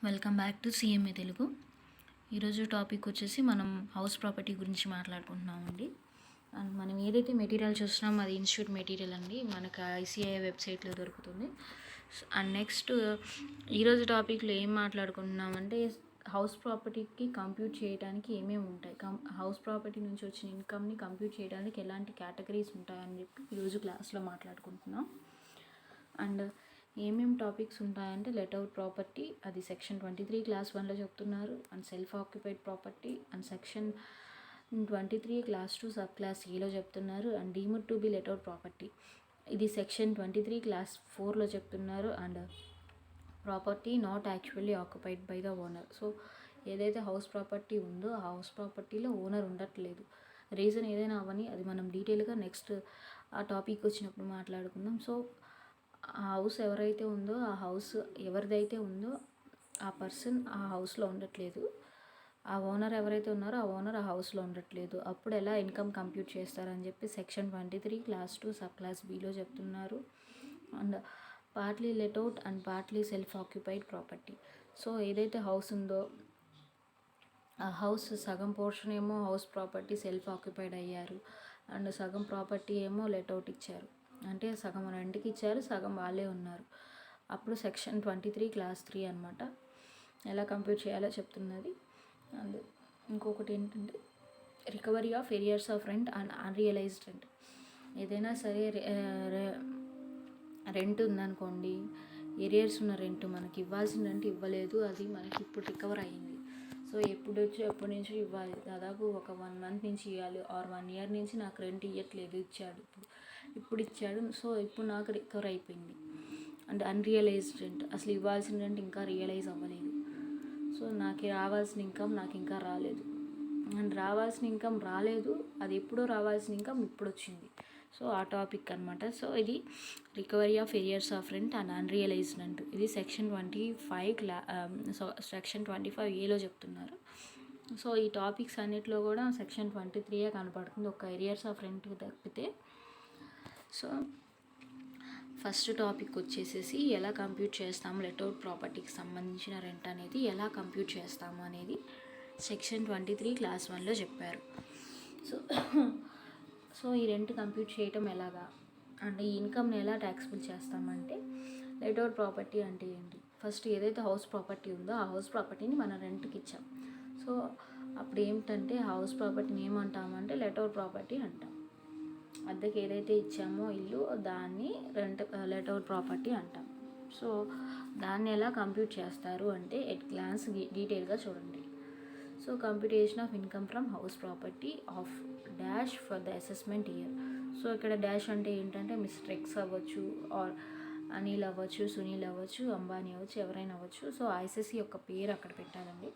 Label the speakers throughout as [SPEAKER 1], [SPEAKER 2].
[SPEAKER 1] Welcome back to CMA Telugu. ఈరోజు topic వచ్చేసి మనం హౌస్ ప్రాపర్టీ గురించి మాట్లాడుకుంటున్నామండి. అండ్ మనం ఏదైతే మెటీరియల్ చూస్తున్నామో అది ఇన్స్టిట్యూట్ మెటీరియల్ అండి, మనకు ఐసిఐ వెబ్సైట్లో దొరుకుతుంది. అండ్ నెక్స్ట్ ఈరోజు టాపిక్లో ఏం మాట్లాడుకుంటున్నామంటే హౌస్ ప్రాపర్టీకి కంప్యూట్ చేయడానికి ఏమేమి ఉంటాయి, హౌస్ ప్రాపర్టీ నుంచి వచ్చిన ఇన్కమ్ని కంప్యూట్ చేయడానికి ఎలాంటి కేటగిరీస్ ఉంటాయని చెప్పి ఈరోజు క్లాస్లో మాట్లాడుకుంటున్నాం. అండ్ ఏమేమి టాపిక్స్ ఉంటాయంటే లెట్అవుట్ ప్రాపర్టీ, అది సెక్షన్ 23 క్లాస్ 1లో చెప్తున్నారు. And self occupied property and section 23 clause 2 sub class ఏలో చెప్తున్నారు. And deemed to be let out property, ఇది సెక్షన్ 23 క్లాస్ 4లో చెప్తున్నారు. And property not actually occupied by the owner, so ఏదైతే house property ఉందో ఆ house ప్రాపర్టీలో owner ఉండట్లేదు, reason ఏదైనా అవని అది మనం డీటెయిల్గా నెక్స్ట్ ఆ టాపిక్ వచ్చినప్పుడు మాట్లాడుకుందాం. సో ఆ హౌస్ ఎవరైతే ఉందో ఆ హౌస్ ఎవరిదైతే ఉందో ఆ పర్సన్ ఆ హౌస్లో ఉండట్లేదు, ఆ ఓనర్ ఎవరైతే ఉన్నారో ఆ ఓనర్ ఆ హౌస్లో ఉండట్లేదు, అప్పుడు ఎలా ఇన్కమ్ కంప్యూట్ చేస్తారని చెప్పి section 23 clause 2 sub clause below చెప్తున్నారు. And partly let out and partly self occupied property, so ఏదైతే హౌస్ ఉందో ఆ హౌస్ సగం పోర్షన్ ఏమో హౌస్ ప్రాపర్టీ సెల్ఫ్ ఆక్యుపైడ్ అయ్యారు, అండ్ సగం ప్రాపర్టీ ఏమో లెట్అవుట్ ఇచ్చారు, అంటే సగం రెంట్కి ఇచ్చారు, సగం వాళ్ళే ఉన్నారు. అప్పుడు సెక్షన్ 23 క్లాస్ 3 అనమాట ఎలా కంప్యూట్ చేయాలో చెప్తున్నది. అండ్ ఇంకొకటి ఏంటంటే recovery of arrears of rent and unrealised rent, ఏదైనా సరే రెంట్ ఉందనుకోండి, ఏరియర్స్ ఉన్న రెంట్ మనకి ఇవ్వాల్సిన రెంట్ ఇవ్వలేదు, అది మనకి ఇప్పుడు రికవర్ అయ్యింది, సో ఎప్పటి నుంచి ఇవ్వాలి, దాదాపు ఒక 1 మంత్ నుంచి ఇవ్వాలి ఆర్ 1 ఇయర్ నుంచి నాకు రెంట్ ఇవ్వట్లేదు, ఇచ్చాడు ఇప్పుడు ఇచ్చాడు, సో ఇప్పుడు నాకు రికవర్ అయిపోయింది. అండ్ అన్రియలైజ్డ్ రెంట్, అసలు ఇవ్వాల్సిన రెంట్ ఇంకా రియలైజ్ అవ్వలేదు, సో నాకు రావాల్సిన ఇన్కమ్ నాకు ఇంకా రాలేదు, అండ్ రావాల్సిన ఇన్కమ్ రాలేదు, అది ఎప్పుడో రావాల్సిన ఇన్కమ్ ఇప్పుడు వచ్చింది, సో ఆ టాపిక్ అనమాట. సో ఇది recovery of arrears of rent and unrealised rent, ఇది సెక్షన్ 25 సెక్షన్ 25ఏలో చెప్తున్నారు. సో ఈ టాపిక్స్ అన్నిటిలో కూడా సెక్షన్ 23 కనపడుతుంది, ఒక ఏరియర్స్ ఆఫ్ రెంట్ తప్పితే. సో ఫస్ట్ టాపిక్ వచ్చేసేసి ఎలా కంప్యూట్ చేస్తాము లెట్అవుట్ ప్రాపర్టీకి సంబంధించిన రెంట్ అనేది ఎలా కంప్యూట్ చేస్తాము అనేది సెక్షన్ 23 క్లాస్ 1లో చెప్పారు. సో ఈ రెంట్ కంప్యూట్ చేయటం ఎలాగా, అంటే ఈ ఇన్కమ్ని ఎలా ట్యాక్సిబుల్ చేస్తామంటే లెట్అవుట్ ప్రాపర్టీ అంటే ఏంటి, ఫస్ట్ ఏదైతే హౌస్ ప్రాపర్టీ ఉందో ఆ హౌస్ ప్రాపర్టీని మనం రెంట్కి ఇచ్చాం, సో అప్పుడు ఏమిటంటే హౌస్ ప్రాపర్టీని ఏమంటామంటే లెట్అవుట్ ప్రాపర్టీ అంటాం, అద్దెకి ఏదైతే ఇచ్చామో ఇల్లు దాన్ని లెట్అవుట్ ప్రాపర్టీ అంటాం. సో దాన్ని ఎలా కంప్యూట్ చేస్తారు అంటే ఎట్ గ్లాన్స్ డీటెయిల్గా చూడండి. So computation of income from house property of dash for the assessment year, so ఇక్కడ డాష్ అంటే ఏంటంటే మిస్టర్ ఎక్స్ అవ్వచ్చు, ఆర్ అనిల్ అవ్వచ్చు, సునీల్ అవ్వచ్చు, అంబానీ అవ్వచ్చు, ఎవరైనా అవ్వచ్చు, సో ఐసిసి యొక్క పేరు అక్కడ పెట్టాలండి.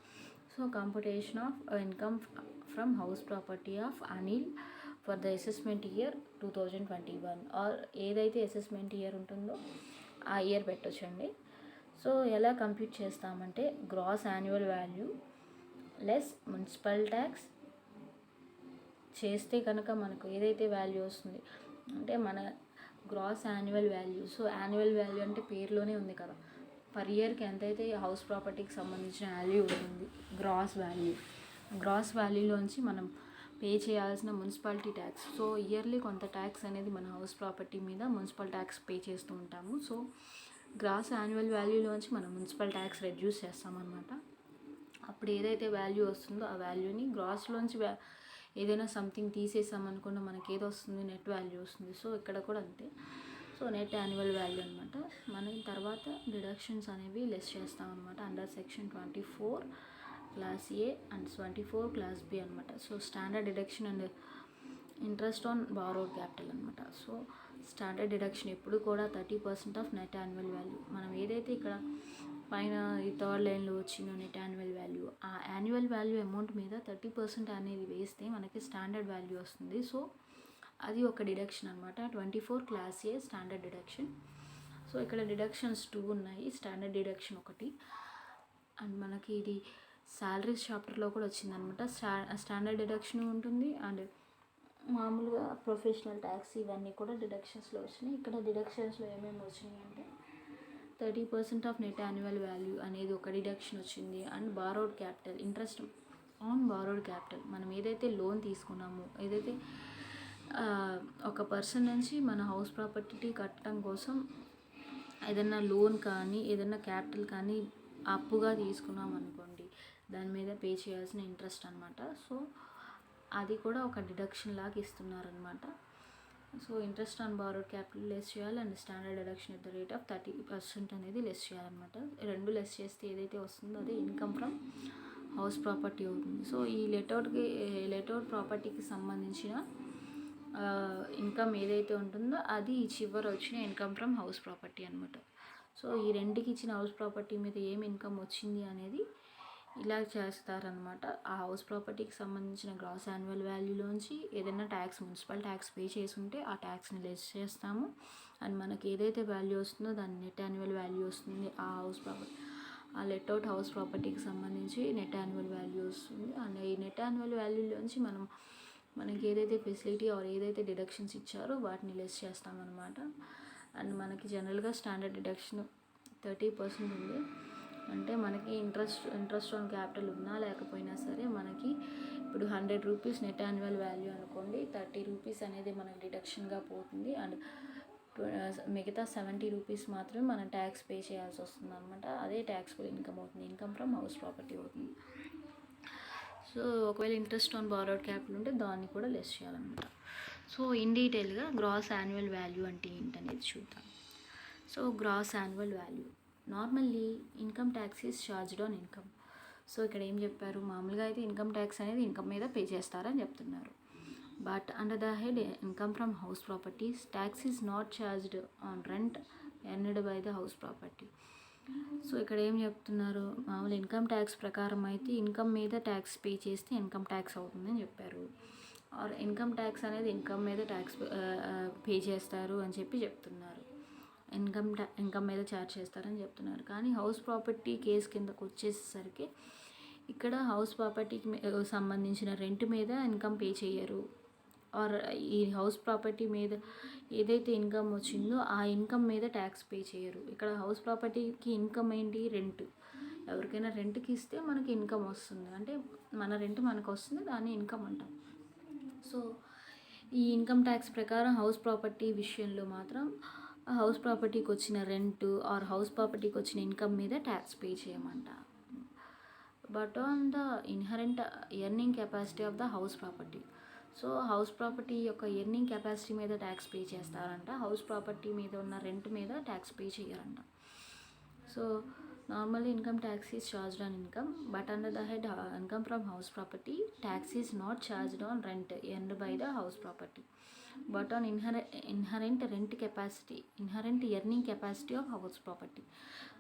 [SPEAKER 1] So computation of income from house property of Anil for the assessment year 2021, or ఏదైతే అసెస్మెంట్ ఇయర్ ఉంటుందో ఆ ఇయర్ పెట్టొచ్చండి. సో ఎలా కంప్యూట్ చేస్తామంటే gross annual value less municipal tax చేస్తే కనుక మనకు ఏదైతే వాల్యూ వస్తుంది అంటే మన gross annual value, so annual value అంటే పేరులోనే ఉంది కదా, పర్ ఇయర్కి ఎంతైతే హౌస్ ప్రాపర్టీకి సంబంధించిన వాల్యూ ఉంటుంది గ్రాస్ వాల్యూలోంచి మనం పే చేయాల్సిన మున్సిపాలిటీ ట్యాక్స్, సో ఇయర్లీ కొంత ట్యాక్స్ అనేది మన హౌస్ ప్రాపర్టీ మీద మున్సిపల్ ట్యాక్స్ పే చేస్తూ ఉంటాము, సో గ్రాస్ యాన్యువల్ వాల్యూలోంచి మనం మున్సిపల్ ట్యాక్స్ రెడ్యూస్ చేస్తామన్నమాట. అప్పుడు ఏదైతే వాల్యూ వస్తుందో ఆ వాల్యూని గ్రాస్లోంచి ఏదైనా సంథింగ్ తీసేసామనుకున్న మనకి ఏదో వస్తుంది, నెట్ వాల్యూ వస్తుంది, సో ఇక్కడ కూడా అంతే, సో నెట్ యాన్యువల్ వాల్యూ అనమాట. మనం తర్వాత డిడక్షన్స్ అనేవి లెస్ చేస్తామన్నమాట under section 24 clause A and 24 clause B అనమాట. So standard deduction and interest on borrowed capital అనమాట. సో స్టాండర్డ్ డిడక్షన్ ఎప్పుడు కూడా 30% ఆఫ్ నెట్ యాన్యువల్ వాల్యూ, మనం ఏదైతే ఇక్కడ పైన ఈ థర్డ్ లైన్లో వచ్చిందో నెట్ యాన్యువల్ వాల్యూ, ఆ యాన్యువల్ వాల్యూ అమౌంట్ మీద 30% అనేది వేస్తే మనకి స్టాండర్డ్ వాల్యూ వస్తుంది, సో అది ఒక డిడక్షన్ అనమాట. 24 క్లాస్ ఏ స్టాండర్డ్ డిడక్షన్. సో ఇక్కడ డిడక్షన్స్ 2 ఉన్నాయి, స్టాండర్డ్ డిడక్షన్ ఒకటి, అండ్ మనకి ఇది శాలరీస్ చాప్టర్లో కూడా వచ్చిందనమాట. స్టాండర్డ్ డిడక్షన్ ఉంటుంది అండ్ మామూలుగా ప్రొఫెషనల్ ట్యాక్స్ ఇవన్నీ కూడా డిడక్షన్స్లో వచ్చినాయి. ఇక్కడ డిడక్షన్స్లో ఏమేమి వచ్చినాయి అంటే 30% ఆఫ్ నెట్ యాన్యువల్ వాల్యూ అనేది ఒక డిడక్షన్ వచ్చింది. And borrowed capital, interest on borrowed capital, మనం ఏదైతే లోన్ తీసుకున్నామో, ఏదైతే ఒక పర్సన్ నుంచి మన హౌస్ ప్రాపర్టీ కట్టడం కోసం ఏదైనా లోన్ కానీ ఏదైనా క్యాపిటల్ కానీ అప్పుగా తీసుకున్నాం అనుకోండి, దాని మీద పే చేయాల్సిన ఇంట్రెస్ట్ అనమాట. సో అది కూడా ఒక డిడక్షన్ లాగా ఇస్తున్నారనమాట. So interest on borrowed capital less చేయాలి and standard deduction at the rate of 30% అనేది లెస్ చేయాలన్నమాట. రెండు లెస్ చేస్తే ఏదైతే వస్తుందో అదే ఇన్కమ్ ఫ్రమ్ హౌస్ ప్రాపర్టీ అవుతుంది. సో ఈ లెట్అవుట్ ప్రాపర్టీకి సంబంధించిన ఇన్కమ్ ఏదైతే ఉంటుందో అది చివరి వచ్చిన ఇన్కమ్ ఫ్రమ్ హౌస్ ప్రాపర్టీ అనమాట. సో ఈ రెండుకి ఇచ్చిన హౌస్ ప్రాపర్టీ మీద ఏం ఇన్కమ్ వచ్చింది అనేది ఇలా చేస్తారనమాట. ఆ హౌస్ ప్రాపర్టీకి సంబంధించిన గ్రాస్ యాన్యువల్ వాల్యూలోంచి ఏదైనా మున్సిపల్ ట్యాక్స్ పే చేసి ఉంటే ఆ ట్యాక్స్ని లెస్ చేస్తాము. అండ్ మనకి ఏదైతే వాల్యూ వస్తుందో దాని నెట్ యాన్యువల్ వాల్యూ వస్తుంది. ఆ లెట్అవుట్ హౌస్ ప్రాపర్టీకి సంబంధించి నెట్ యాన్యువల్ వాల్యూ వస్తుంది. అండ్ ఈ నెట్ యాన్యువల్ వాల్యూలోంచి మనకి ఏదైతే ఫెసిలిటీ ఆర్ ఏదైతే డిడక్షన్స్ ఇచ్చారో వాటిని లెస్ చేస్తామన్నమాట. అండ్ మనకి జనరల్గా స్టాండర్డ్ డిడక్షన్ 30% ఉంది. అంటే మనకి ఇంట్రెస్ట్ ఆన్ క్యాపిటల్ ఉన్నా లేకపోయినా సరే మనకి ఇప్పుడు 100 రూపీస్ నెట్ యాన్యువల్ వాల్యూ అనుకోండి, 30 రూపీస్ అనేది మనకి డిడక్షన్గా పోతుంది. అండ్ మిగతా 70 రూపీస్ మాత్రమే మనం ట్యాక్స్ పే చేయాల్సి వస్తుంది అనమాట. అదే ట్యాక్స్ఫుల్ ఇన్కమ్ అవుతుంది, ఇన్కమ్ ఫ్రమ్ హౌస్ ప్రాపర్టీ అవుతుంది. సో ఒకవేళ ఇంట్రెస్ట్ ఆన్ బారోడ్ క్యాపిటల్ ఉంటే దాన్ని కూడా లెస్ చేయాలన్నమాట. సో ఇన్ డీటెయిల్గా గ్రాస్ యాన్యువల్ వాల్యూ అంటే ఏంటనేది చూద్దాం. So gross annual value normally income tax is charged on income. So ఇక్కడ ఏం చెప్పారు, మామూలుగా అయితే ఇన్కమ్ ట్యాక్స్ అనేది ఇన్కమ్ మీద పే చేస్తారని చెప్తున్నారు. But under the head income from house properties tax is not charged on rent earned by the house property. So ఇక్కడ ఏం చెప్తున్నారు, మామూలు ఇన్కమ్ ట్యాక్స్ ప్రకారం అయితే ఇన్కమ్ మీద ట్యాక్స్ పే చేస్తే ఇన్కమ్ ట్యాక్స్ అవుతుందని చెప్పారు. ఆర్ ఇన్కమ్ ట్యాక్స్ అనేది ఇన్కమ్ మీద ట్యాక్స్ పే చేస్తారు అని చెప్తున్నారు. ఇన్కమ్ మీద ఛార్జ్ చేస్తారని చెప్తున్నారు. కానీ హౌస్ ప్రాపర్టీ కేసు కిందకు వచ్చేసరికి ఇక్కడ హౌస్ ప్రాపర్టీకి సంబంధించిన రెంట్ మీద ఇన్కమ్ పే చేయరు. ఆర్ ఈ హౌస్ ప్రాపర్టీ మీద ఏదైతే ఇన్కమ్ వచ్చిందో ఆ ఇన్కమ్ మీద ట్యాక్స్ పే చేయరు. ఇక్కడ హౌస్ ప్రాపర్టీకి ఇన్కమ్ ఏంటి, రెంట్. ఎవరికైనా రెంట్కి ఇస్తే మనకి ఇన్కమ్ వస్తుంది, అంటే మన రెంట్ మనకు వస్తుంది, దాన్ని ఇన్కమ్ అంటాం. సో ఈ ఇన్కమ్ ట్యాక్స్ ప్రకారం హౌస్ ప్రాపర్టీ విషయంలో మాత్రం హౌస్ ప్రాపర్టీకి వచ్చిన రెంట్ ఆర్ హౌస్ ప్రాపర్టీకి వచ్చిన ఇన్కమ్ మీద ట్యాక్స్ పే చేయమంట. But on the inherent earning capacity of the house property. So house property యొక్క ఎర్నింగ్ కెపాసిటీ మీద ట్యాక్స్ పే చేస్తారంట. హౌస్ ప్రాపర్టీ మీద ఉన్న రెంట్ మీద ట్యాక్స్ పే చేయరంట. So normally income tax is charged on income, but under the head income from house property tax is not charged on rent earned by the house property, but on inherent earning capacity of house property.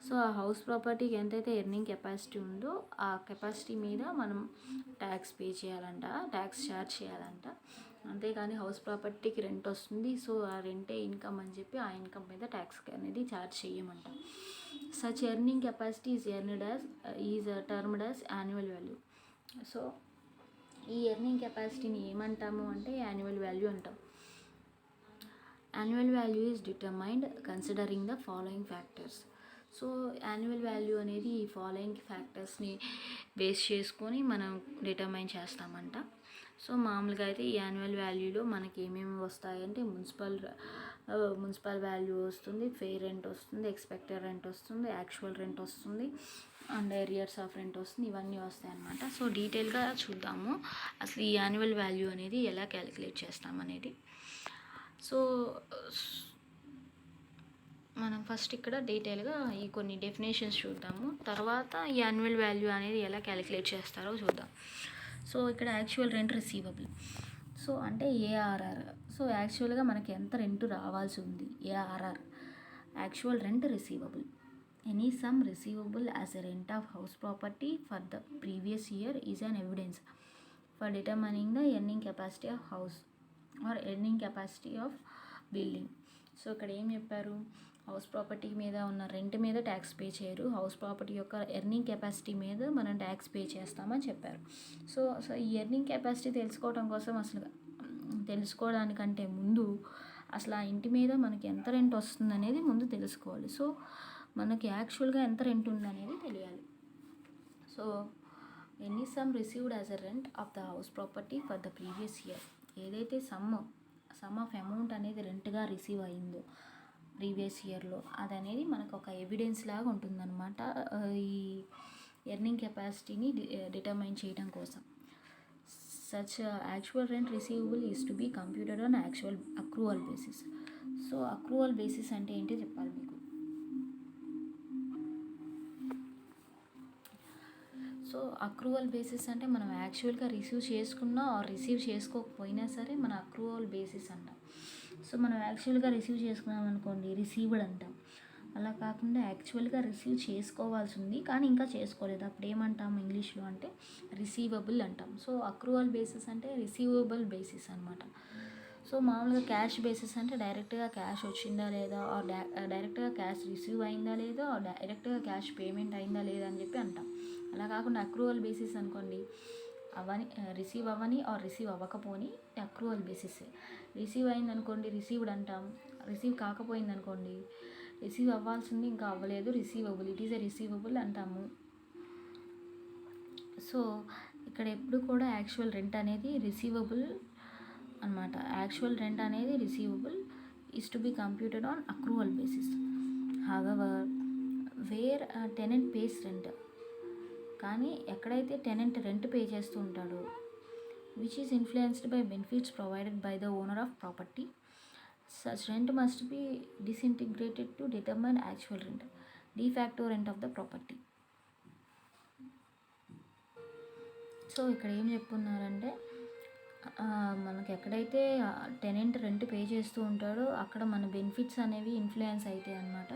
[SPEAKER 1] So ఆ house ప్రాపర్టీకి ఎంతైతే earning capacity ఉందో ఆ capacity మీద మనం tax pay చేయాలంట, tax charge చేయాలంట. అంతేకాని హౌస్ ప్రాపర్టీకి రెంట్ వస్తుంది, సో ఆ రెంటే ఇన్కమ్ అని చెప్పి ఆ ఇన్కమ్ మీద ట్యాక్స్ అనేది ఛార్జ్ చేయమంట. Such earning capacity is termed as annual value. So ఈ ఎర్నింగ్ కెపాసిటీని ఏమంటాము అంటే యాన్యువల్ వాల్యూ అంటాం. Annual value is determined considering the following factors. So annual value అనేది ఈ ఫాలోయింగ్ ఫ్యాక్టర్స్ని బేస్ చేసుకొని మనం డిటర్మైన్ చేస్తామంట. సో మామూలుగా అయితే ఈ యాన్యువల్ వాల్యూలో మనకి ఏమేమి వస్తాయంటే మున్సిపల్ వాల్యూ వస్తుంది, ఫెయిర్ రెంట్ వస్తుంది, ఎక్స్పెక్టెడ్ రెంట్ వస్తుంది, యాక్చువల్ రెంట్ వస్తుంది, అండ్ ఏరియర్స్ ఆఫ్ రెంట్ వస్తుంది. ఇవన్నీ వస్తాయి అన్నమాట. సో డీటెయిల్గా చూద్దాము అసలు ఈ యాన్యువల్ వాల్యూ అనేది ఎలా క్యాలిక్యులేట్ చేస్తామనేది. సో మనం ఫస్ట్ ఇక్కడ డీటెయిల్గా ఈ కొన్ని డెఫినేషన్స్ చూద్దాము, తర్వాత ఈ యాన్యువల్ వాల్యూ అనేది ఎలా క్యాలిక్యులేట్ చేస్తారో చూద్దాం. సో ఇక్కడ యాక్చువల్ రెంట్ రిసీవబుల్, సో అంటే ఏఆర్ఆర్. సో యాక్చువల్గా మనకి ఎంత రెంట్ రావాల్సి ఉంది, ARR actual rent receivable. Any sum receivable as a rent of house property for the previous year is an evidence for determining the earning capacity of house or earning capacity of building. So ఇక్కడ ఏం చెప్పారు, house property మీద ఉన్న rent మీద tax pay చేయరు, house property యొక్క earning capacity మీద మనం ట్యాక్స్ పే చేస్తామని చెప్పారు. సో ఈ ఎర్నింగ్ కెపాసిటీ తెలుసుకోవడానికంటే ముందు అసలు ఆ ఇంటి మీద మనకి ఎంత రెంట్ వస్తుంది అనేది ముందు తెలుసుకోవాలి. సో మనకి యాక్చువల్గా ఎంత రెంట్ ఉందనేది తెలియాలి. So any some received as a rent of the house property for the previous year, ఏదైతే సమ్ ఆఫ్ అమౌంట్ అనేది రెంట్గా రిసీవ్ అయిందో ప్రీవియస్ ఇయర్లో, అది అనేది మనకు ఒక ఎవిడెన్స్ లాగా ఉంటుందన్నమాట ఈ ఎర్నింగ్ కెపాసిటీని డిటర్మైన్ చేయడం కోసం. Such actual rent receivable is to be computed on actual accrual basis. So accrual basis అంటే ఏంటి చెప్పాలి మీకు. సో అక్రూవల్ బేసిస్ అంటే మనం యాక్చువల్గా రిసీవ్ చేసుకున్నా రిసీవ్ చేసుకోకపోయినా సరే మన అక్రూవల్ బేసిస్ అంటాం. సో మనం యాక్చువల్గా రిసీవ్ చేసుకున్నాం అనుకోండి, రిసీవ్డ్ అంటాం. అలా కాకుండా యాక్చువల్గా రిసీవ్ చేసుకోవాల్సి ఉంది కానీ ఇంకా చేసుకోలేదు, అప్పుడు ఏమంటాం ఇంగ్లీష్లో అంటే రిసీవబుల్ అంటాం. సో అక్రూవల్ బేసిస్ అంటే రిసీవబుల్ బేసిస్ అనమాట. సో మామూలుగా క్యాష్ బేసిస్ అంటే డైరెక్ట్గా క్యాష్ వచ్చిందా లేదా, డైరెక్ట్గా క్యాష్ రిసీవ్ అయిందా లేదా, డైరెక్ట్గా క్యాష్ పేమెంట్ అయిందా లేదా అని చెప్పి అంటాం. అలా కాకుండా అక్రూవల్ బేసిస్ అనుకోండి, రిసీవ్ అవ్వని రిసీవ్ అవ్వకపోని అక్రూవల్ బేసిస్. రిసీవ్ అయింది అనుకోండి రిసీవ్డ్ అంటాం, రిసీవ్ కాకపోయింది అనుకోండి రిసీవ్ అవ్వాల్సింది ఇంకా అవ్వలేదు, receivable, it is a receivable అంటాము. సో ఇక్కడ ఎప్పుడు కూడా యాక్చువల్ రెంట్ అనేది రిసీవబుల్ అనమాట. యాక్చువల్ రెంట్ అనేది receivable is to be computed on accrual basis. However where tenant pays rent, కానీ ఎక్కడైతే టెనెంట్ రెంట్ పే చేస్తూ ఉంటాడో which is influenced by benefits provided by the owner of property, such rent must be disintegrated to determine actual rent, de facto rent of the property. So ఇక్కడ ఏం చెప్తున్నారంటే మనకి ఎక్కడైతే tenant rent pay చేస్తూ ఉంటాడో అక్కడ మన బెనిఫిట్స్ అనేవి ఇన్ఫ్లుయెన్స్ అవుతాయి అన్నమాట.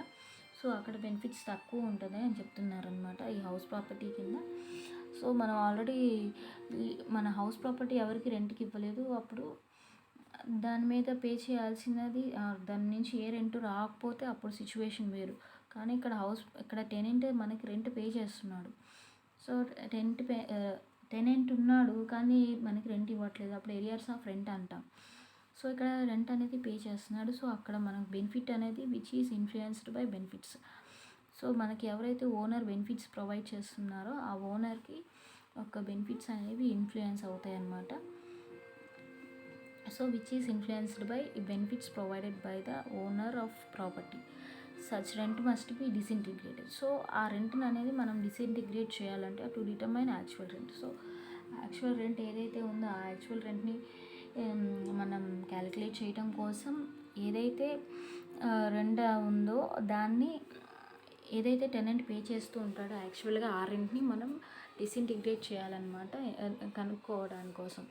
[SPEAKER 1] సో అక్కడ బెనిఫిట్స్ తక్కువ ఉంటుంది అని చెప్తున్నారనమాట ఈ హౌస్ ప్రాపర్టీ కింద. సో మనం ఆల్రెడీ మన హౌస్ ప్రాపర్టీ ఎవరికి రెంట్కి ఇవ్వలేదు, అప్పుడు దాని మీద పే చేయాల్సినది, దాని నుంచి ఏ రెంట్ రాకపోతే అప్పుడు సిచ్యువేషన్ వేరు. కానీ ఇక్కడ టెనెంట్ మనకి రెంట్ పే చేస్తున్నాడు. సో టెనెంట్ ఉన్నాడు కానీ మనకి రెంట్ ఇవ్వట్లేదు, అప్పుడు ఏరియర్స్ ఆఫ్ రెంట్ అంటాం. సో ఇక్కడ రెంట్ అనేది పే చేస్తున్నాడు. సో అక్కడ మనకు బెనిఫిట్ అనేది which is influenced by benefits. So మనకి ఎవరైతే ఓనర్ బెనిఫిట్స్ ప్రొవైడ్ చేస్తున్నారో ఆ ఓనర్కి ఒక బెనిఫిట్స్ అనేవి ఇన్ఫ్లుయెన్స్ అవుతాయి అన్నమాట. So which is influenced by benefits provided by the owner of property, such rent must be disintegrated. So ఆ రెంట్ని అనేది మనం డిసింటిగ్రేట్ చేయాలంటే to determine actual rent. So actual rent ఏదైతే ఉందో ఆ యాక్చువల్ రెంట్ని మనం క్యాలిక్యులేట్ చేయడం కోసం ఏదైతే రెంట్ ఉందో దాన్ని ఏదైతే టెనెంట్ పే చేస్తూ ఉంటాడో యాక్చువల్గా ఆ రెంట్ని మనం డిసింటిగ్రేట్ చేయాలన్నమాట కనుక్కోవడానికి కోసం.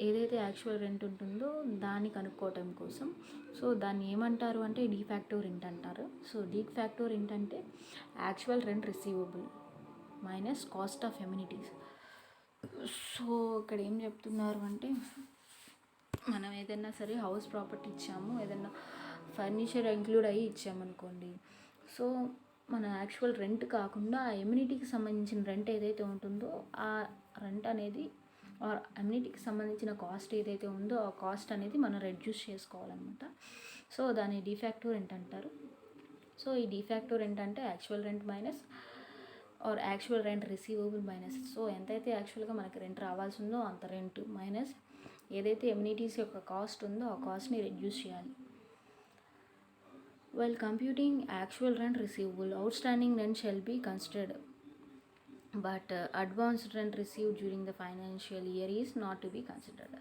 [SPEAKER 1] ఏదైతే యాక్చువల్ రెంట్ ఉంటుందో దాన్ని కనుక్కోవటం కోసం. సో దాన్ని ఏమంటారు అంటే డీఫ్యాక్టో రెంట్ అంటారు. సో డీఫ్యాక్టో రెంట్ అంటే actual rent receivable minus cost of amenities. So ఇక్కడ ఏం చెప్తున్నారు అంటే మనం ఏదైనా సరే హౌస్ ప్రాపర్టీ ఇచ్చాము, ఏదైనా ఫర్నిచర్ ఇంక్లూడ్ అయ్యి ఇచ్చామనుకోండి, సో మన యాక్చువల్ రెంట్ కాకుండా ఆ ఎమ్యూనిటీకి సంబంధించిన రెంట్ ఏదైతే ఉంటుందో ఆ రెంట్ అనేది అమ్యూనిటీకి సంబంధించిన కాస్ట్ ఏదైతే ఉందో ఆ కాస్ట్ అనేది మనం రెడ్యూస్ చేసుకోవాలన్నమాట. సో దాన్ని డీఫ్యాక్టో రెంట్ అంటారు. సో ఈ డీఫ్యాక్టో రెంట్ అంటే actual rent minus actual rent receivable minus. So ఎంతైతే యాక్చువల్గా మనకి రెంట్ రావాల్సి ఉందో అంత రెంట్ మైనస్ ఏదైతే ఎమ్యూనిటీస్ యొక్క కాస్ట్ ఉందో ఆ కాస్ట్ని రెడ్యూస్ చేయాలి. While computing actual rent receivable, outstanding rent shall be considered, but advanced rent received during the financial year is not to be considered.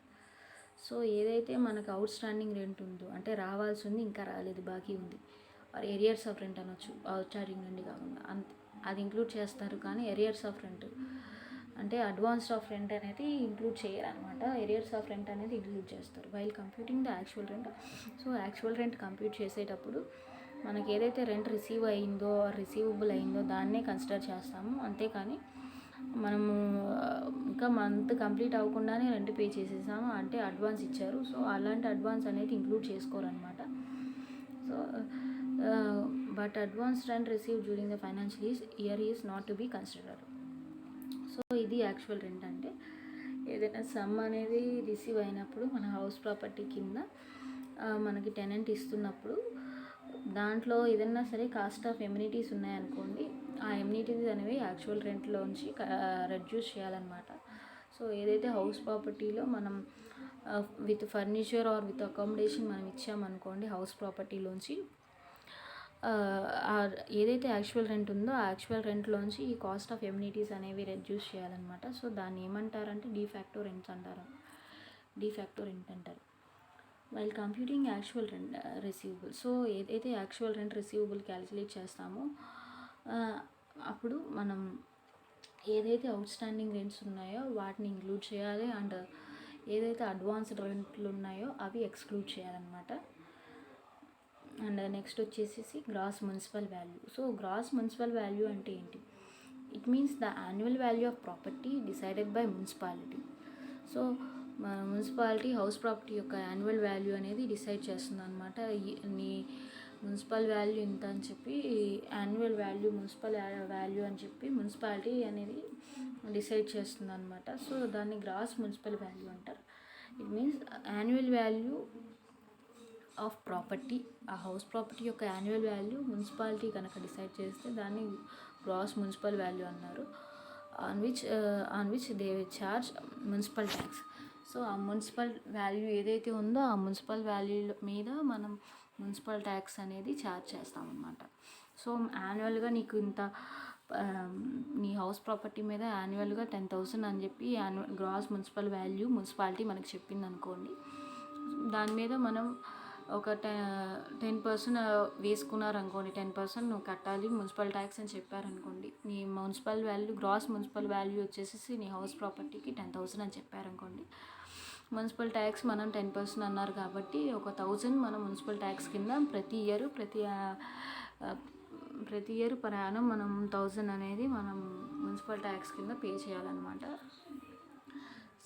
[SPEAKER 1] So ఏదైతే మనకు అవుట్ స్టాండింగ్ రెంట్ ఉందో అంటే రావాల్సి ఉంది ఇంకా రాలేదు బాకీ ఉంది, ఏరియర్స్ ఆఫ్ రెంట్ అనొచ్చు, అవుట్ స్టాండింగ్ రెంట్ కాకుండా అది ఇంక్లూడ్ చేస్తారు. కానీ ఏరియర్స్ ఆఫ్ రెంట్ అంటే అడ్వాన్స్డ్ ఆఫ్ రెంట్ అనేది ఇంక్లూడ్ చేయరనమాట, ఏరియర్స్ ఆఫ్ రెంట్ అనేది ఇంక్లూడ్ చేస్తారు while computing the actual rent. So actual rent compute చేసేటప్పుడు మనకి ఏదైతే రెంట్ రిసీవ్ అయిందో రిసీవబుల్ అయిందో దాన్నే కన్సిడర్ చేస్తాము. అంతేకాని మనము ఇంకా మంత్ కంప్లీట్ అవ్వకుండానే రెంట్ పే చేసేసాము అంటే అడ్వాన్స్ ఇచ్చారు, సో అలాంటి అడ్వాన్స్ అనేది ఇంక్లూడ్ చేసుకోరనమాట. So but advance rent receive during the financial year is not to be considered. So ఇది యాక్చువల్ రెంట్ అంటే ఏదైనా సమ్ అనేది రిసీవ్ అయినప్పుడు మన హౌస్ ప్రాపర్టీ కింద మనకి టెనెంట్ ఇస్తున్నప్పుడు దాంట్లో ఏదన్నా సరే కాస్ట్ ఆఫ్ ఎమ్యూనిటీస్ ఉన్నాయనుకోండి, ఆ ఎమ్యూనిటీస్ అనేవి యాక్చువల్ రెంట్లోంచి రెడ్యూస్ చేయాలన్నమాట. సో ఏదైతే హౌస్ ప్రాపర్టీలో మనం with furniture or with accommodation మనం ఇచ్చామనుకోండి, హౌస్ ప్రాపర్టీలోంచి ఏదైతే యాక్చువల్ రెంట్ ఉందో ఆ యాక్చువల్ రెంట్లోంచి ఈ కాస్ట్ ఆఫ్ ఎమ్యూనిటీస్ అనేవి రెడ్యూస్ చేయాలన్నమాట. సో దాన్ని ఏమంటారంటే డీఫాక్టో రెంట్స్ అంటారు. డీఫాక్టో రెంట్ అంటారు. While computing actual rent receivable. So ఏదైతే యాక్చువల్ రెంట్ రిసీవబుల్ క్యాలిక్యులేట్ చేస్తామో అప్పుడు మనం ఏదైతే అవుట్ స్టాండింగ్ రెంట్స్ ఉన్నాయో వాటిని ఇంక్లూడ్ చేయాలి, అండ్ ఏదైతే అడ్వాన్స్డ్ రెంట్లు ఉన్నాయో అవి ఎక్స్క్లూడ్ చేయాలన్నమాట. అండ్ నెక్స్ట్ వచ్చేసి gross municipal value. So gross municipal value అంటే ఏంటి? It means the annual value of property decided by municipality. So municipality house property యొక్క యాన్యువల్ వాల్యూ అనేది డిసైడ్ చేస్తుంది అనమాట. నీ మున్సిపల్ వాల్యూ ఇంత అని చెప్పి యాన్యువల్ వాల్యూ మున్సిపల్ వాల్యూ అని చెప్పి మున్సిపాలిటీ అనేది డిసైడ్ చేస్తుంది అనమాట. సో దాన్ని గ్రాస్ మున్సిపల్ వాల్యూ అంటారు. It means annual value of property, ఆ హౌస్ ప్రాపర్టీ యొక్క యాన్యువల్ వాల్యూ మున్సిపాలిటీ కనుక డిసైడ్ చేస్తే దాన్ని గ్రాస్ మున్సిపల్ వాల్యూ అన్నారు. On which they charge municipal tax. So ఆ మున్సిపల్ వాల్యూ ఏదైతే ఉందో ఆ మున్సిపల్ వాల్యూ మీద మనం మున్సిపల్ ట్యాక్స్ అనేది ఛార్జ్ చేస్తామన్నమాట. సో యాన్యువల్గా నీకు ఇంత నీ హౌస్ ప్రాపర్టీ మీద యాన్యువల్గా 10,000 అని చెప్పి గ్రాస్ మున్సిపల్ వాల్యూ మున్సిపాలిటీ మనకి చెప్పింది అనుకోండి. దాని మీద మనం ఒక 10% వేసుకున్నారనుకోండి, 10% నువ్వు కట్టాలి మున్సిపల్ ట్యాక్స్ అని చెప్పారనుకోండి. నీ municipal value gross municipal value వచ్చేసి నీ హౌస్ ప్రాపర్టీకి 10,000 అని చెప్పారనుకోండి. మున్సిపల్ ట్యాక్స్ మనం 10% అన్నారు కాబట్టి 1,000 మనం మున్సిపల్ ట్యాక్స్ కింద ప్రతి ఇయర్ పర్ యానం మనం 1,000 అనేది మనం మున్సిపల్ ట్యాక్స్ కింద పే చేయాలన్నమాట.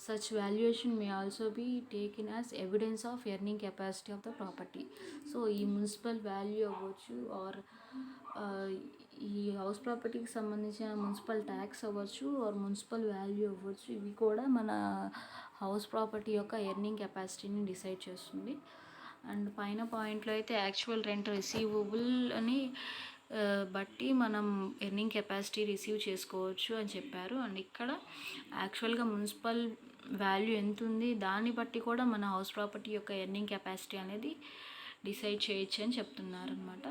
[SPEAKER 1] Such valuation may also be taken as evidence of earning capacity of the property. So ఈ మున్సిపల్ వాల్యూ అవ్వచ్చు ఆర్ ఈ హౌస్ ప్రాపర్టీకి సంబంధించిన మున్సిపల్ ట్యాక్స్ అవ్వచ్చు ఆర్ మున్సిపల్ వాల్యూ అవ్వచ్చు, ఇవి కూడా మన హౌస్ ప్రాపర్టీ యొక్క ఎర్నింగ్ కెపాసిటీని డిసైడ్ చేస్తుంది. అండ్ పైన పాయింట్లో అయితే యాక్చువల్ రెంట్ రిసీవబుల్ అని బట్టి మనం ఎర్నింగ్ కెపాసిటీ రిసీవ్ చేసుకోవచ్చు అని చెప్పారు. అండ్ ఇక్కడ యాక్చువల్గా మున్సిపల్ వాల్యూ ఎంత ఉంది దాన్ని బట్టి కూడా మన హౌస్ ప్రాపర్టీ యొక్క ఎర్నింగ్ కెపాసిటీ అనేది డిసైడ్ చేయొచ్చు అని చెప్తున్నారు అనమాట.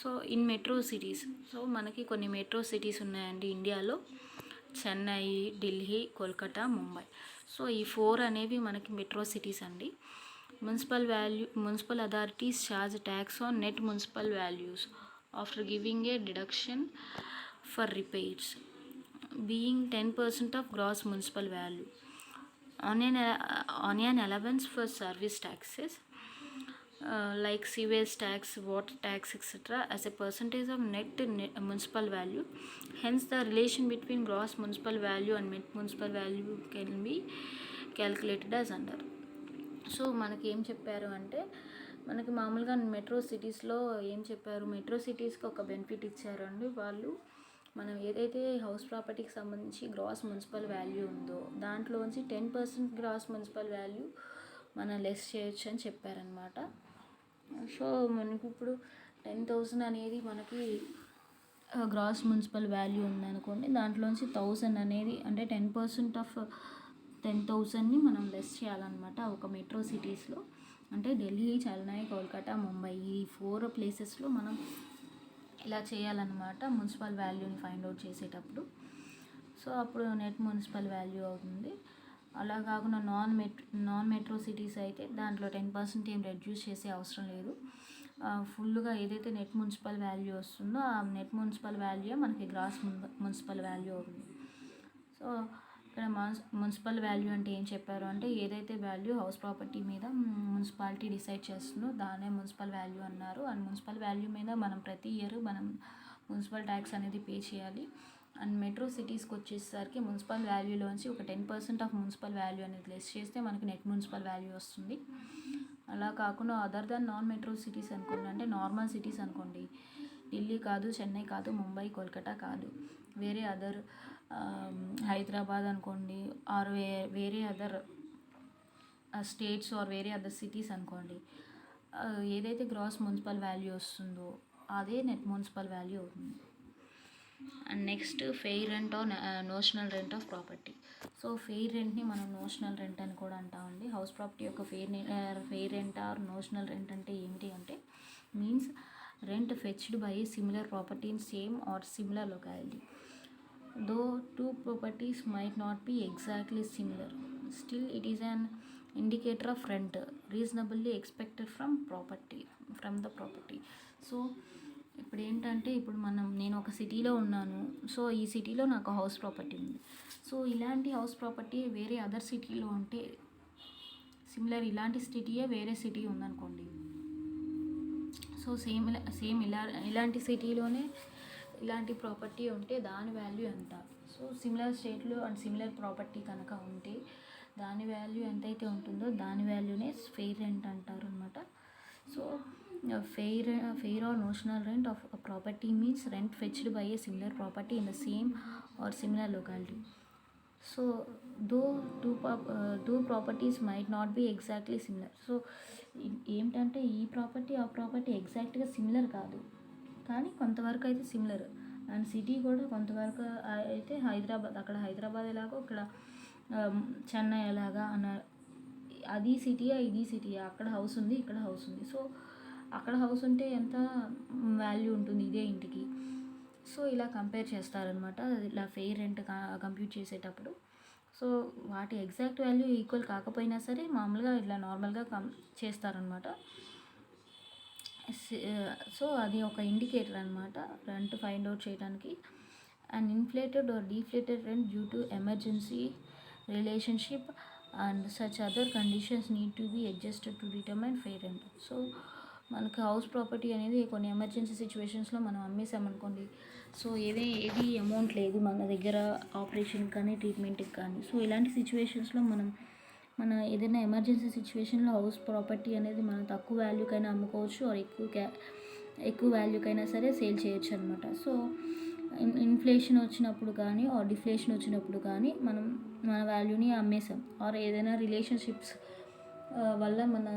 [SPEAKER 1] So in metro cities, so మనకి కొన్ని మెట్రో సిటీస్ ఉన్నాయండి ఇండియాలో. చెన్నై, ఢిల్లీ, కోల్కతా, ముంబై. సో ఈ 4 అనేవి మనకి మెట్రో సిటీస్ అండి. Municipal authorities charge tax on net municipal values after giving a deduction for repairs being 10% of gross municipal value on an allowance for service taxes like sewage tax, water tax, etc. as a percentage of net municipal value. Hence the relation between gross municipal value and net municipal value can be calculated as under. So మనకి ఏం చెప్పారు అంటే, మనకి మామూలుగా metro సిటీస్లో ఏం చెప్పారు, metro సిటీస్కి ఒక బెనిఫిట్ ఇచ్చారు అండి. వాళ్ళు మనం ఏదైతే హౌస్ ప్రాపర్టీకి సంబంధించి గ్రాస్ మున్సిపల్ వాల్యూ ఉందో దాంట్లోంచి 10% గ్రాస్ మున్సిపల్ వాల్యూ మనం లెస్ చేయొచ్చు అని చెప్పారనమాట. సో మనకి ఇప్పుడు 10,000 అనేది మనకి గ్రాస్ మున్సిపల్ వాల్యూ ఉందనుకోండి, దాంట్లోంచి 1,000 అనేది అంటే 10% ఆఫ్ 10,000ని మనం లెస్ చేయాలన్నమాట ఒక మెట్రో సిటీస్లో. అంటే ఢిల్లీ, చెన్నై, కోల్కతా, ముంబై ఈ 4 ప్లేసెస్లో మనం ఇలా చేయాలన్నమాట మున్సిపల్ వాల్యూని ఫైండ్ అవుట్ చేసేటప్పుడు. సో అప్పుడు నెట్ మున్సిపల్ వాల్యూ అవుతుంది. అలా కాకుండా నాన్ మెట్రో సిటీస్ అయితే దాంట్లో 10% ఏం రెడ్యూస్ చేసే అవసరం లేదు. ఫుల్గా ఏదైతే నెట్ మున్సిపల్ వాల్యూ వస్తుందో ఆ నెట్ మున్సిపల్ వాల్యూ మనకి గ్రాస్ మున్సిపల్ వాల్యూ అవుతుంది. సో ఇక్కడ మున్సిపల్ వాల్యూ అంటే ఏం చెప్పారు అంటే, ఏదైతే వాల్యూ హౌస్ ప్రాపర్టీ మీద మున్సిపాలిటీ డిసైడ్ చేస్తుందో దాన్నే మున్సిపల్ వాల్యూ అన్నారు. అండ్ మున్సిపల్ వాల్యూ మీద మనం ప్రతి ఇయర్ మనం మున్సిపల్ ట్యాక్స్ అనేది పే చేయాలి. అండ్ మెట్రో సిటీస్కి వచ్చేసరికి మున్సిపల్ వాల్యూలోంచి ఒక 10% ఆఫ్ మున్సిపల్ వాల్యూ అనేది లెస్ చేస్తే మనకి నెట్ మున్సిపల్ వాల్యూ వస్తుంది. అలా కాకుండా other than non metro cities అనుకోండి, అంటే నార్మల్ సిటీస్ అనుకోండి, ఢిల్లీ కాదు, చెన్నై కాదు, ముంబై, కోల్కతా కాదు, వేరే అదర్ హైదరాబాద్ అనుకోండి, ఆర్ వేరే అదర్ స్టేట్స్ ఆర్ వేరే అదర్ సిటీస్ అనుకోండి, ఏదైతే గ్రాస్ మున్సిపల్ వాల్యూ వస్తుందో అదే నెట్ మున్సిపల్ వాల్యూ అవుతుంది. And next fair rent or notional rent of property. So fair రెంట్ని మనం నోషనల్ రెంట్ అని కూడా అంటామండి. హౌస్ ప్రాపర్టీ యొక్క fair rent or notional rent అంటే ఏమిటి అంటే means rent fetched by similar property in same or similar locality. Though two properties might not be exactly similar, still it is an indicator of rent reasonably expected from the property. So ఇప్పుడు ఏంటంటే నేను ఒక సిటీలో ఉన్నాను. So ఈ సిటీలో నాకు house property ఉంది. సో ఇలాంటి హౌస్ ప్రాపర్టీ వేరే అదర్ సిటీలో ఉంటే సిమిలర్ ఇలాంటి సిటీయే వేరే సిటీ ఉందనుకోండి. సో సేమ్ ఇలాంటి సిటీలోనే ఇలాంటి ప్రాపర్టీ ఉంటే దాని వాల్యూ ఎంత. సో సిమిలర్ స్టేట్లో అండ్ సిమిలర్ ప్రాపర్టీ కనుక ఉంటే దాని వాల్యూ ఎంతైతే ఉంటుందో దాని వాల్యూనే ఫెయిర్ రెంట్ అంటారు అనమాట. So fair or notional rent of property means rent fetched by a similar property in the same or similar locality. So though two properties might not be exactly similar. So ఏంటంటే ఈ property ఆ property ఎగ్జాక్ట్గా similar కాదు, కానీ కొంతవరకు అయితే similar. And city కూడా కొంతవరకు అయితే అక్కడ హైదరాబాద్ ఎలాగో ఇక్కడ చెన్నై ఎలాగా అది సిటీయా ఇది సిటీయా, అక్కడ హౌస్ ఉంది ఇక్కడ హౌస్ ఉంది. సో అక్కడ హౌస్ ఉంటే ఎంత వాల్యూ ఉంటుంది ఇదే ఇంటికి. సో ఇలా కంపేర్ చేస్తారనమాట ఇలా ఫెయిర్ రెంట్ కంప్యూట్ చేసేటప్పుడు. సో వాటి ఎగ్జాక్ట్ వాల్యూ ఈక్వల్ కాకపోయినా సరే మామూలుగా ఇలా నార్మల్గా చేస్తారనమాట. సో అది ఒక ఇండికేటర్ అనమాట రెంట్ ఫైండ్ అవుట్ చేయడానికి. And inflated or deflated rent due to emergency relationship and such other conditions need to be adjusted to determine fair rent. So మనకి హౌస్ ప్రాపర్టీ అనేది కొన్ని ఎమర్జెన్సీ సిచ్యువేషన్స్లో మనం అమ్మేసామనుకోండి. సో ఏది అమౌంట్ లేదు మన దగ్గర ఆపరేషన్ కానీ ట్రీట్మెంట్కి కానీ. సో ఇలాంటి సిచ్యువేషన్స్లో మన ఏదైనా ఎమర్జెన్సీ సిచ్యువేషన్లో హౌస్ ప్రాపర్టీ అనేది మనం తక్కువ వాల్యూకైనా అమ్ముకోవచ్చు ఆర్ ఎక్కువ వాల్యూకైనా సరే సేల్ చేయొచ్చు అనమాట. సో ఇన్ఫ్లేషన్ వచ్చినప్పుడు కానీ ఆర్ డిఫ్లేషన్ వచ్చినప్పుడు కానీ మనం మన వాల్యూని అమ్మేసాం ఆర్ ఏదైనా రిలేషన్షిప్స్ వల్ల మన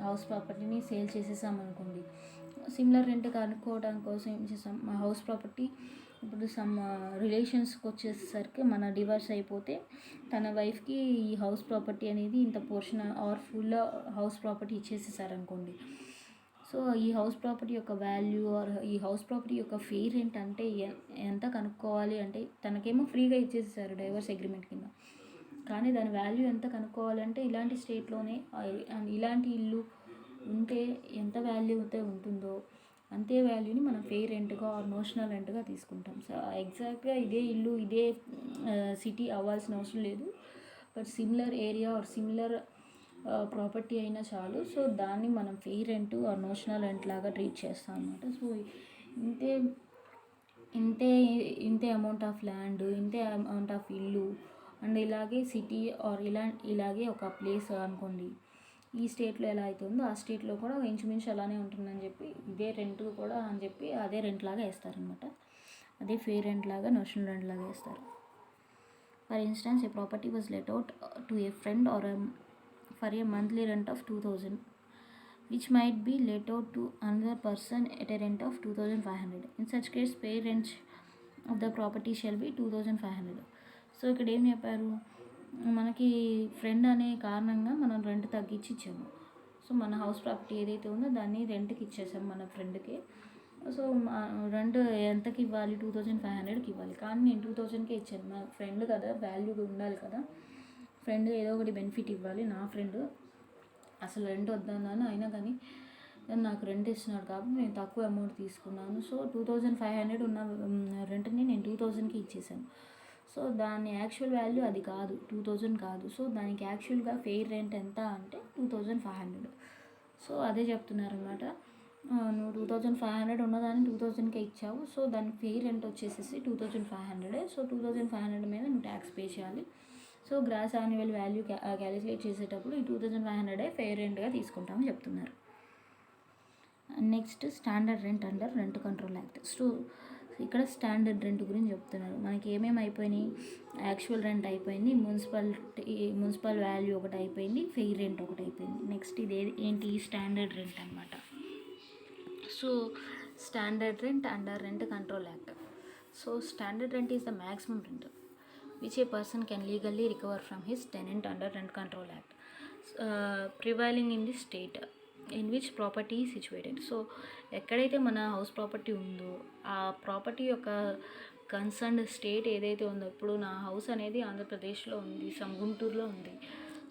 [SPEAKER 1] హౌస్ ప్రాపర్టీని సేల్ చేసేసాం అనుకోండి. సిమిలర్ రెంట్ కనుక్కోవడం కోసం ఏం చేసాం, మా హౌస్ ప్రాపర్టీ ఇప్పుడు సమ్ రిలేషన్స్కి వచ్చేసరికి మన డివర్స్ అయిపోతే తన వైఫ్కి ఈ హౌస్ ప్రాపర్టీ అనేది ఇంత portion or full house property ఇచ్చేసేసారనుకోండి. సో ఈ హౌస్ ప్రాపర్టీ యొక్క వాల్యూ ఆర్ ఈ హౌస్ ప్రాపర్టీ యొక్క ఫెయిర్ రెంట్ అంటే ఎంత కనుక్కోవాలి అంటే తనకేమో ఫ్రీగా ఇచ్చేసేసారు డైవర్స్ అగ్రిమెంట్ కింద, కానీ దాని వాల్యూ ఎంత కనుక్కోవాలంటే ఇలాంటి స్టేట్లోనే ఇలాంటి ఇల్లు ఉంటే ఎంత వాల్యూ అయితే ఉంటుందో అంతే వాల్యూని మనం ఫెయిర్ రెంట్గా ఆర్ నోషనల్ రెంట్గా తీసుకుంటాం. సో ఎగ్జాక్ట్గా ఇదే ఇల్లు ఇదే సిటీ అవ్వాల్సిన అవసరం లేదు, but similar area or similar property అయినా చాలు. సో దాన్ని మనం fair rent or notional rent లాగా ట్రీట్ చేస్తాం అన్నమాట. సో ఇంతే అమౌంట్ ఆఫ్ ల్యాండ్, ఇంతే అమౌంట్ ఆఫ్ ఇల్లు అండ్ ఇలాగే సిటీ ఆర్ ఇలాగే ఒక ప్లేస్ అనుకోండి, ఈ స్టేట్లో ఎలా అయితే ఉందో ఆ స్టేట్లో కూడా ఇంచుమించు అలానే ఉంటుందని చెప్పి ఇదే రెంట్ కూడా అని చెప్పి అదే రెంట్ లాగా వేస్తారనమాట. అదే ఫెయిర్ రెంట్ లాగా నోషనల్ రెంట్ లాగా వేస్తారు. For instance A property was let out to A friend or for a monthly rent of 2000 which might be let out to another person at a rent of 2500. In such case pay rent of the property shall be 2500. So ఇక్కడ ఏం చెప్పారు, మనకి friend అనే కారణంగా మనం rent తగ్గించి ఇచ్చాము. So మన హౌస్ ప్రాపర్టీ ఏదైతే ఉందో దాన్ని రెంట్కి ఇచ్చేసాము మన ఫ్రెండ్కి. సో రెంట్ ఎంతకి ఇవ్వాలి, 2500కి ఇవ్వాలి, కానీ నేను 2000కే ఇచ్చాను. నా ఫ్రెండ్ కదా, వాల్యూ ఉండాలి కదా, ఫ్రెండ్ ఏదో ఒకటి బెనిఫిట్ ఇవ్వాలి. నా ఫ్రెండ్ అసలు రెంట్ వద్దన్నాను, అయినా కానీ నాకు రెంట్ ఇస్తున్నాడు కాబట్టి నేను తక్కువ అమౌంట్ తీసుకున్నాను. సో 2500 ఉన్న రెంట్ని నేను 2000కి ఇచ్చేసాను. సో దాని యాక్చువల్ వాల్యూ అది కాదు, 2000 కాదు. సో దానికి యాక్చువల్గా ఫెయిర్ రెంట్ ఎంత అంటే 2500. సో అదే చెప్తున్నారు అనమాట, నువ్వు 2500 ఉన్నదాన్ని 2000కే ఇచ్చావు. సో దానికి ఫెయిర్ రెంట్ వచ్చేసేసి 2500. సో 2500 మీద నువ్వు ట్యాక్స్ పే చేయాలి. So gross annual value calculate చేసేటప్పుడు ఈ 2500 ఫెయిర్ రెంట్గా తీసుకుంటామని చెప్తున్నారు. Next standard rent under rent control act. ఇక్కడ స్టాండర్డ్ రెంట్ గురించి చెప్తున్నారు. మనకి ఏమేమి అయిపోయినాయి, యాక్చువల్ రెంట్ అయిపోయింది, మున్సిపల్ వాల్యూ ఒకటి అయిపోయింది, ఫెయిర్ రెంట్ ఒకటి అయిపోయింది. నెక్స్ట్ ఇది ఏంటి, స్టాండర్డ్ రెంట్ అనమాట. So standard rent under rent control act. So standard rent is the maximum rent which a person can legally recover from his tenant under rent control act, prevailing in the state in which property is situated. So ఎక్కడైతే మన house property ఉందో ఆ property యొక్క concerned state ఏదైతే ఉందో, ఇప్పుడు నా house అనేది ఆంధ్రప్రదేశ్లో ఉంది, గుంటూరులో ఉంది.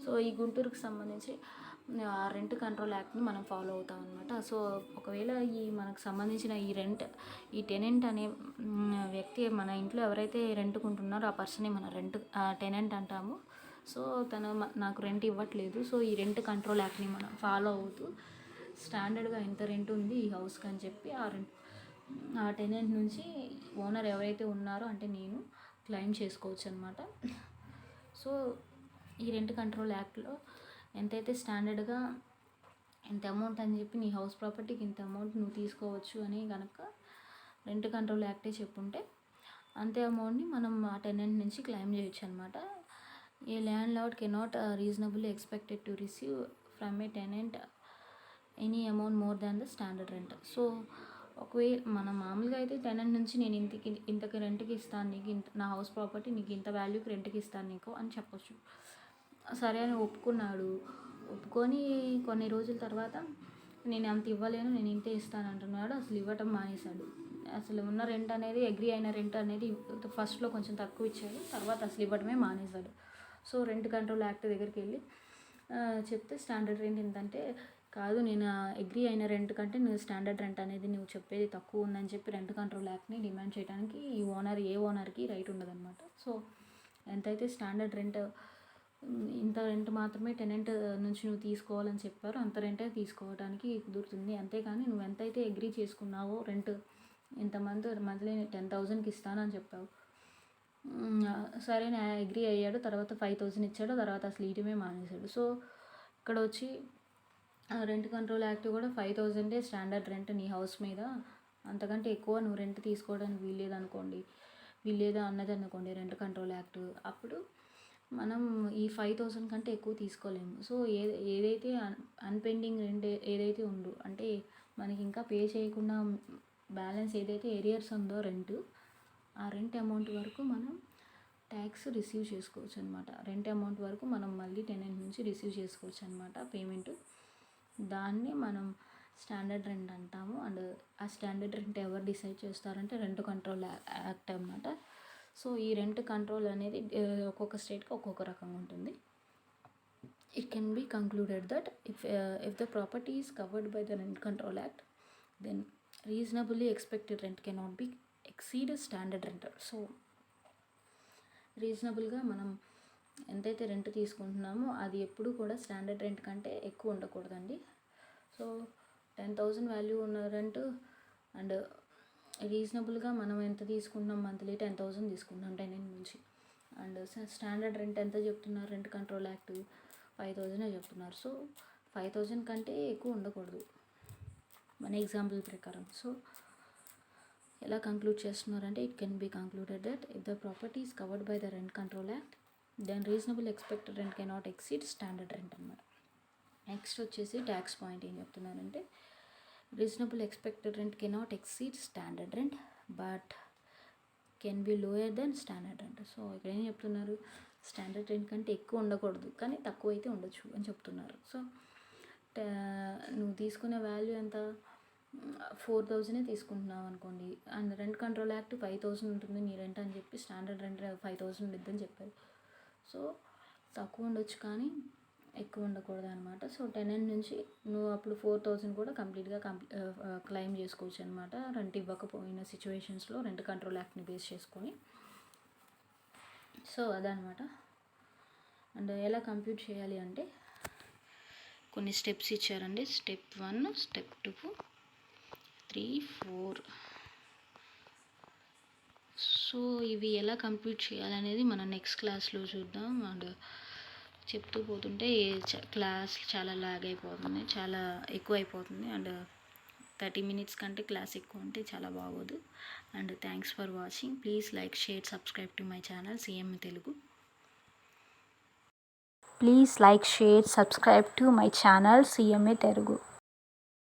[SPEAKER 1] సో ఈ గుంటూరుకు సంబంధించి రెంట్ కంట్రోల్ యాక్ట్ని మనం ఫాలో అవుతాం అనమాట. సో ఒకవేళ ఈ మనకు సంబంధించిన ఈ టెనెంట్ అనే వ్యక్తి మన ఇంట్లో ఎవరైతే రెంట్కుంటున్నారో ఆ పర్సనే మన టెనెంట్ అంటాము. సో తను నాకు రెంట్ ఇవ్వట్లేదు. సో ఈ రెంట్ కంట్రోల్ యాక్ట్ని మనం ఫాలో అవుతూ స్టాండర్డ్గా ఎంత రెంట్ ఉంది ఈ హౌస్కి అని చెప్పి ఆ టెనెంట్ నుంచి ఓనర్ ఎవరైతే ఉన్నారో అంటే నేను క్లెయిమ్ చేసుకోవచ్చు అనమాట. సో ఈ రెంట్ కంట్రోల్ యాక్ట్లో ఎంతైతే స్టాండర్డ్గా ఇంత అమౌంట్ అని చెప్పి నీ హౌస్ ప్రాపర్టీకి ఇంత అమౌంట్ నువ్వు తీసుకోవచ్చు అని కనుక రెంట్ కంట్రోల్ యాక్టే చెప్పుంటే అంతే అమౌంట్ని మనం ఆ టెనెంట్ నుంచి క్లెయిమ్ చేయొచ్చు అనమాట. A landlord cannot reasonably expected to receive from a tenant any amount more than the standard rent. So ఒకవేళ మనం మామూలుగా అయితే టెనెంట్ నుంచి నేను ఇంతకి రెంట్కి ఇస్తాను నీకు, నా హౌస్ ప్రాపర్టీ నీకు ఇంత వాల్యూకి రెంట్కి ఇస్తాను నీకు అని చెప్పొచ్చు. సరే అని ఒప్పుకొని కొన్ని రోజుల తర్వాత నేను అంత ఇవ్వలేను, నేను ఇంతే ఇస్తాను అంటున్నాడు. అసలు ఇవ్వటం మానేశాడు. అసలు ఉన్న రెంట్ అనేది అగ్రీ అయిన రెంట్ అనేది ఫస్ట్లో కొంచెం తక్కువ ఇచ్చాడు, తర్వాత అసలు ఇవ్వడమే మానేశాడు. సో రెంట్ కంట్రోల్ యాక్ట్ దగ్గరికి వెళ్ళి చెప్తే స్టాండర్డ్ రెంట్ ఏంటంటే, కాదు నేను అగ్రీ అయిన రెంట్ కంటే నువ్వు స్టాండర్డ్ రెంట్ అనేది నువ్వు చెప్పేది తక్కువ ఉందని చెప్పి రెంట్ కంట్రోల్ యాక్ట్ని డిమాండ్ చేయడానికి ఏ ఓనర్కి రైట్ ఉండదన్నమాట. సో ఎంతైతే స్టాండర్డ్ రెంట్ ఇంత రెంట్ మాత్రమే టెనెంట్ నుంచి నువ్వు తీసుకోవాలని చెప్పారు, అంత రెంటే తీసుకోవడానికి కుదురుతుంది. అంతేకాని నువ్వు ఎంతైతే అగ్రీ చేసుకున్నావో రెంట్ మంత్లీ 10,000కి ఇస్తానని చెప్పావు, సరే నేను అగ్రీ అయ్యాడు, తర్వాత 5,000 ఇచ్చాడు, తర్వాత అసలు ఇయడమే మానేశాడు. సో ఇక్కడ వచ్చి రెంట్ కంట్రోల్ యాక్ట్ కూడా 5,000 స్టాండర్డ్ రెంట్ నీ హౌస్ మీద, అంతకంటే ఎక్కువ నువ్వు రెంట్ తీసుకోవడానికి వీల్లేదా అన్నది అనుకోండి రెంట్ కంట్రోల్ యాక్ట్. అప్పుడు మనం ఈ 5,000 కంటే ఎక్కువ తీసుకోలేము. సో ఏదైతే అన్పెండింగ్ రెంట్ ఏదైతే ఉందో, అంటే మనకి ఇంకా పే చేయకుండా బ్యాలెన్స్ ఏదైతే ఏరియర్స్ ఉందో ఆ రెంట్ అమౌంట్ వరకు మనం ట్యాక్స్ రిసీవ్ చేసుకోవచ్చు అనమాట. రెంట్ అమౌంట్ వరకు మనం మళ్ళీ టెనెంట్ నుంచి రిసీవ్ చేసుకోవచ్చు అనమాట పేమెంట్. దాన్ని మనం స్టాండర్డ్ రెంట్ అంటాము. అండ్ ఆ స్టాండర్డ్ రెంట్ ఎవరు డిసైడ్ చేస్తారంటే రెంట్ కంట్రోల్ యాక్ట్ అనమాట. సో ఈ రెంట్ కంట్రోల్ అనేది ఒక్కొక్క స్టేట్కి ఒక్కొక్క రకంగా ఉంటుంది. It can be concluded that if the property is covered by the rent control act, then reasonably expected rent cannot be exceed standard rent. So రీజనబుల్గా మనం ఎంతైతే రెంట్ తీసుకుంటున్నామో అది ఎప్పుడు కూడా స్టాండర్డ్ రెంట్ కంటే ఎక్కువ ఉండకూడదండి. సో 10,000 వాల్యూ ఉన్న రెంట్ అండ్ రీజనబుల్గా మనం ఎంత తీసుకుంటున్నాం, మంత్లీ 10,000 తీసుకుంటున్నాం టెనెంట్ నుంచి. అండ్ స్టాండర్డ్ రెంట్ ఎంత చెప్తున్నారు, రెంట్ కంట్రోల్ యాక్ట్ 5,000 చెప్తున్నారు. సో 5,000 కంటే ఎక్కువ ఉండకూడదు మన ఎగ్జాంపుల్ ప్రకారం. సో ఎలా కంక్లూడ్ చేస్తున్నారంటే, it can be concluded that if the property is covered by the rent control act, then reasonable expected rent cannot exceed standard rent అనమాట. నెక్స్ట్ వచ్చేసి ట్యాక్స్ పాయింట్ ఏం చెప్తున్నారంటే, reasonable expected rent cannot exceed standard rent but can be lower than standard rent. So ఇక్కడ ఏం చెప్తున్నారు, standard rent కంటే ఎక్కువ ఉండకూడదు కానీ తక్కువ అయితే ఉండొచ్చు అని చెప్తున్నారు. సో నువ్వు తీసుకునే వాల్యూ ఎంత, 4,000 తీసుకుంటున్నావు అనుకోండి, అండ్ రెంట్ కంట్రోల్ యాక్ట్ 5,000 ఉంటుంది నీ రెంట్ అని చెప్పి స్టాండర్డ్ రెంట్ 5,000 ఇద్దని చెప్పారు. సో తక్కువ ఉండొచ్చు కానీ ఎక్కువ ఉండకూడదు అనమాట. సో టెనెంట్ నుంచి నువ్వు అప్పుడు 4,000 కూడా కంప్లీట్గా క్లెయిమ్ చేసుకోవచ్చు అనమాట, రెంట్ ఇవ్వకపోయిన సిచ్యువేషన్స్లో రెంట్ కంట్రోల్ యాక్ట్ని బేస్ చేసుకొని. సో అదనమాట. అండ్ ఎలా కంప్యూట్ చేయాలి అంటే కొన్ని స్టెప్స్ ఇచ్చారండి. Step 1, step 2, 3, 4. సో ఇవి ఎలా కంప్యూట్ చేయాలనేది మనం నెక్స్ట్ క్లాస్లో చూద్దాం. అండ్ చెప్తూ పోతుంటే క్లాస్ చాలా లాగ్ అయిపోతుంది, చాలా ఎక్కువ అయిపోతుంది. అండ్ 30 మినిట్స్ కంటే క్లాస్ ఎక్కువ ఉంటే చాలా బాగోదు. And thanks for watching. Please like, share, subscribe to my channel CMA Telugu.
[SPEAKER 2] Please like, share, subscribe to my channel CMA Telugu.